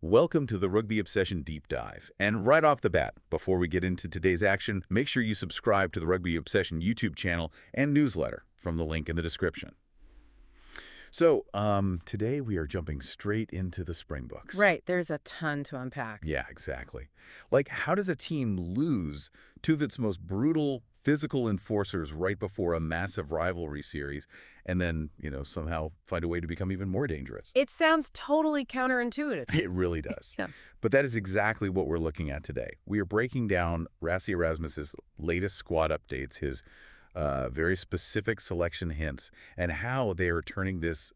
Welcome to the Rugby Obsession Deep Dive. And right off the bat, before we get into today's action, make sure you subscribe to the Rugby Obsession YouTube channel and newsletter from the link in the description. So, today we are jumping straight into the Springboks. Right, there's a ton to unpack. Yeah, exactly. Like, how does a team lose two of its most brutal physical enforcers right before a massive rivalry series and then, somehow find a way to become even more dangerous? It sounds totally counterintuitive. It really does. Yeah. But that is exactly what we're looking at today. We are breaking down Rassie Erasmus's latest squad updates, his very specific selection hints, and how they are turning this,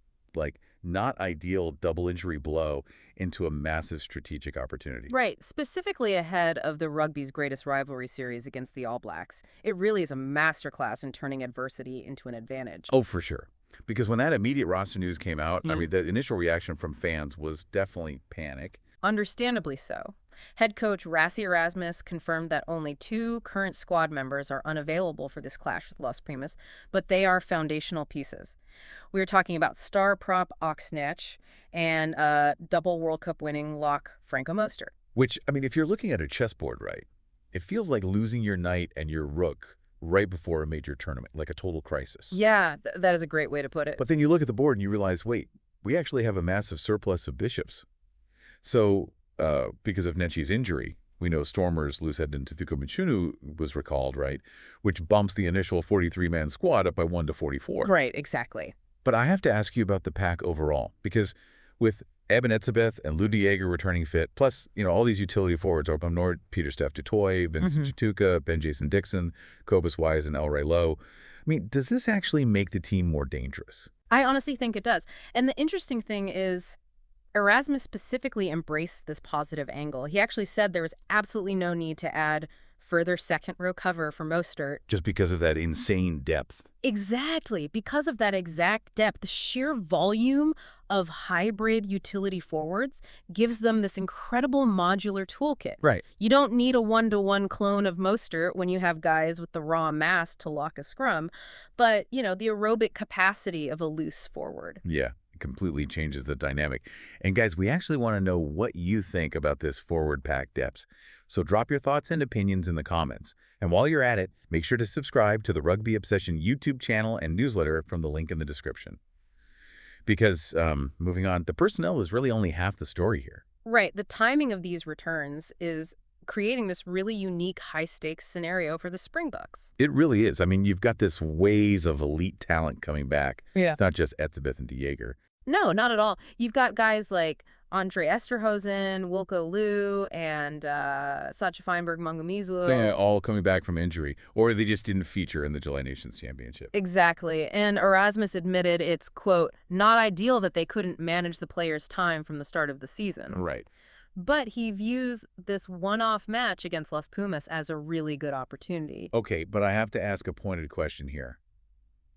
not ideal double injury blow into a massive strategic opportunity. Right, specifically ahead of the rugby's greatest rivalry series against the All Blacks. It really is a masterclass in turning adversity into an advantage. Oh, for sure. Because when that immediate roster news came out, I mean, the initial reaction from fans was definitely panic. Understandably so. Head coach Rassie Erasmus confirmed that only 2 current squad members are unavailable for this clash with Los Primas, but they are foundational pieces. We are talking about star prop Ox Nche and double World Cup winning lock Franco Mostert. Which, I mean, if you're looking at a chessboard, right, it feels like losing your knight and your rook right before a major tournament, like a total crisis. Yeah, that is a great way to put it. But then you look at the board and you realize, wait, we actually have a massive surplus of bishops. So, because of Nche's injury, we know Stormers Lusedin Tutuko Michunu was recalled, right? Which bumps the initial 43-man squad up by 1 to 44. Right, exactly. But I have to ask you about the pack overall, because with Eben Etzebeth and Lou Diego returning fit, plus, all these utility forwards, Obam Nord, Peter Steph Dutoy, Vincent Chituka, Ben Jason Dixon, Cobus Wise, and El Ray Lowe. I mean, does this actually make the team more dangerous? I honestly think it does. And the interesting thing is, Erasmus specifically embraced this positive angle. He actually said there was absolutely no need to add further second-row cover for Mostert. Just because of that insane depth. Exactly. Because of that exact depth, the sheer volume of hybrid utility forwards gives them this incredible modular toolkit. Right. You don't need a one-to-one clone of Mostert when you have guys with the raw mass to lock a scrum, but, the aerobic capacity of a loose forward. Yeah. Completely changes the dynamic. And guys, we actually want to know what you think about this forward pack depth. So drop your thoughts and opinions in the comments. And while you're at it, make sure to subscribe to the Rugby Obsession YouTube channel and newsletter from the link in the description. Because, moving on, the personnel is really only half the story here. Right. The timing of these returns is creating this really unique high-stakes scenario for the Springboks. It really is. I mean, you've got this waves of elite talent coming back. Yeah. It's not just Etzebeth and Diego. No, not at all. You've got guys like Andre Esterhuizen, Wilco Liu, and Sacha Feinberg-Mangumizulu. Yeah, all coming back from injury, or they just didn't feature in the July Nations Championship. Exactly. And Erasmus admitted it's, quote, not ideal that they couldn't manage the players' time from the start of the season. Right. But he views this one-off match against Las Pumas as a really good opportunity. Okay, but I have to ask a pointed question here.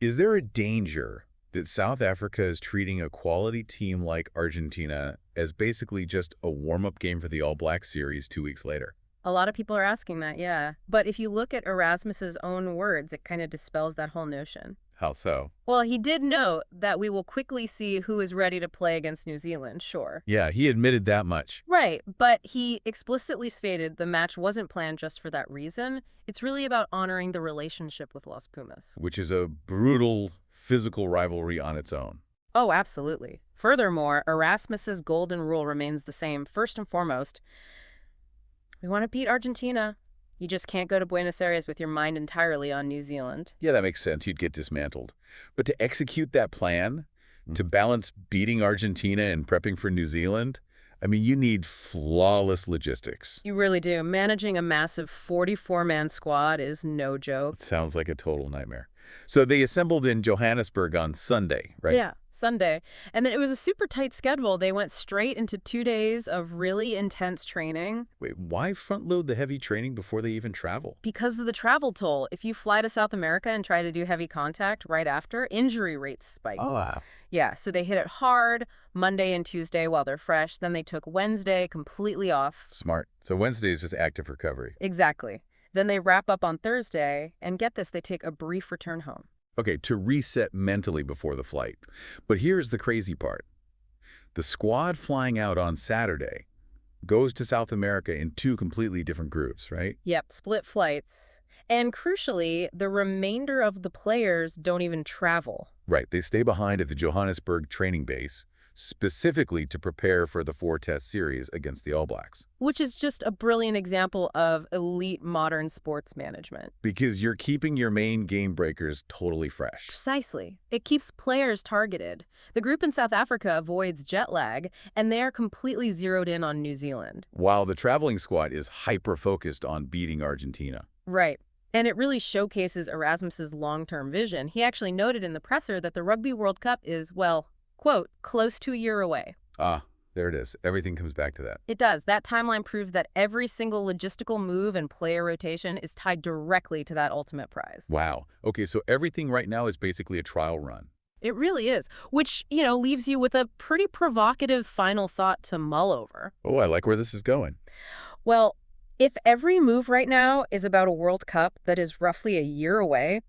Is there a danger that South Africa is treating a quality team like Argentina as basically just a warm-up game for the All Blacks series 2 weeks later? A lot of people are asking that, yeah. But if you look at Erasmus's own words, it kind of dispels that whole notion. How so? Well, he did note that we will quickly see who is ready to play against New Zealand, sure. Yeah, he admitted that much. Right, but he explicitly stated the match wasn't planned just for that reason. It's really about honoring the relationship with Las Pumas. Which is a brutal physical rivalry on its own. Oh, absolutely. Furthermore, Erasmus's golden rule remains the same. First and foremost, we want to beat Argentina. You just can't go to Buenos Aires with your mind entirely on New Zealand. Yeah, that makes sense. You'd get dismantled. But to execute that plan, to balance beating Argentina and prepping for New Zealand, I mean, you need flawless logistics. You really do. Managing a massive 44-man squad is no joke. It sounds like a total nightmare. So they assembled in Johannesburg on Sunday, right? Yeah, Sunday. And then it was a super tight schedule. They went straight into 2 days of really intense training. Wait, why front load the heavy training before they even travel? Because of the travel toll. If you fly to South America and try to do heavy contact right after, injury rates spike. Oh, wow. Yeah, so they hit it hard Monday and Tuesday while they're fresh. Then they took Wednesday completely off. Smart. So Wednesday is just active recovery. Exactly. Then they wrap up on Thursday, and get this, they take a brief return home. Okay, to reset mentally before the flight. But here's the crazy part. The squad flying out on Saturday goes to South America in two completely different groups, right? Yep, split flights. And crucially, the remainder of the players don't even travel. Right, they stay behind at the Johannesburg training base, specifically to prepare for the four-test series against the All Blacks. Which is just a brilliant example of elite modern sports management. Because you're keeping your main game breakers totally fresh. Precisely. It keeps players targeted. The group in South Africa avoids jet lag, and they are completely zeroed in on New Zealand. While the traveling squad is hyper-focused on beating Argentina. Right. And it really showcases Erasmus's long-term vision. He actually noted in the presser that the Rugby World Cup is, well, quote, close to a year away. Ah, there it is. Everything comes back to that. It does. That timeline proves that every single logistical move and player rotation is tied directly to that ultimate prize. Wow. Okay, so everything right now is basically a trial run. It really is, which, leaves you with a pretty provocative final thought to mull over. Oh, I like where this is going. Well, if every move right now is about a World Cup that is roughly a year away,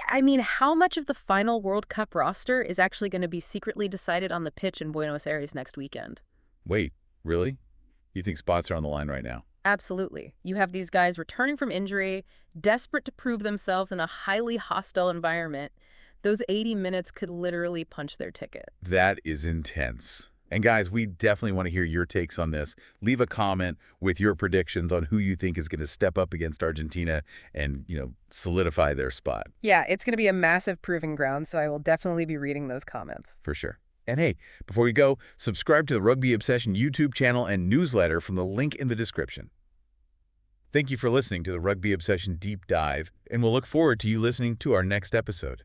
I mean, how much of the final World Cup roster is actually going to be secretly decided on the pitch in Buenos Aires next weekend? Wait, really? You think spots are on the line right now? Absolutely. You have these guys returning from injury, desperate to prove themselves in a highly hostile environment. Those 80 minutes could literally punch their ticket. That is intense. And guys, we definitely want to hear your takes on this. Leave a comment with your predictions on who you think is going to step up against Argentina and, solidify their spot. Yeah, it's going to be a massive proving ground, so I will definitely be reading those comments. For sure. And hey, before we go, subscribe to the Rugby Obsession YouTube channel and newsletter from the link in the description. Thank you for listening to the Rugby Obsession Deep Dive, and we'll look forward to you listening to our next episode.